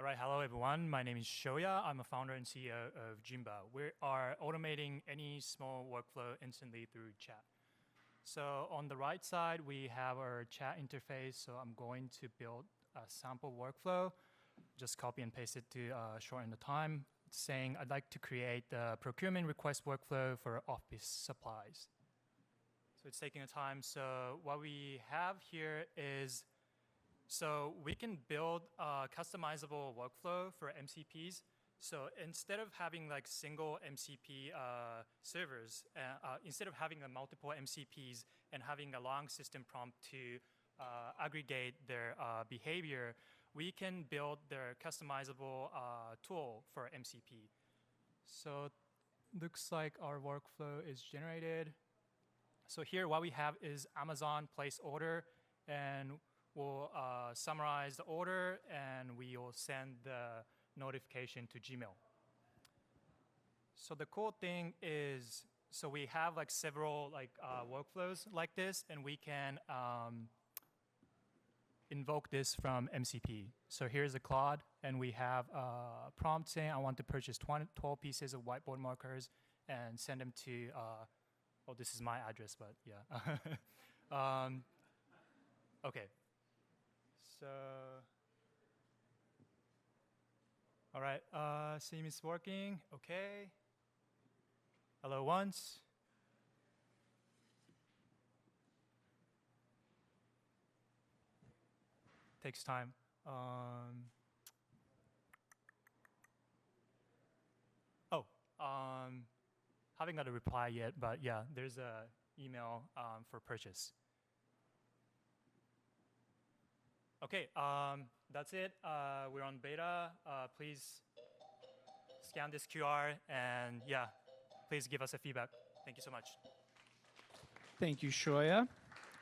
All right, hello everyone. My name is Shoya. I'm a founder and CEO of Jinba. We are automating any small workflow instantly through chat. So on the right side, we have our chat interface. So I'm going to build a sample workflow, just copy and paste it to shorten the time, saying I'd like to create the procurement request workflow for office supplies. So it's taking a time. So what we have here is, so we can build a customizable workflow for MCPs. So instead of having like single MCP servers, instead of having multiple MCPs and having a long system prompt to aggregate their behavior, we can build their customizable tool for MCP. So looks like our workflow is generated. So here what we have is Amazon place order, and we'll summarize the order, and we will send the notification to Gmail. So the cool thing is, so we have like several like workflows like this, and we can invoke this from MCP. So here's a Claude, and we have a prompt saying I want to purchase 12 pieces of whiteboard markers and send them to, oh, this is my address, but yeah. Okay. So, all right, Sim is working, okay. Hello once. Takes time. Haven't got a reply yet, but yeah, there's a email for purchase. Okay, that's it. We're on beta. Please scan this QR, and yeah, please give us a feedback. Thank you so much. Thank you, Shoya.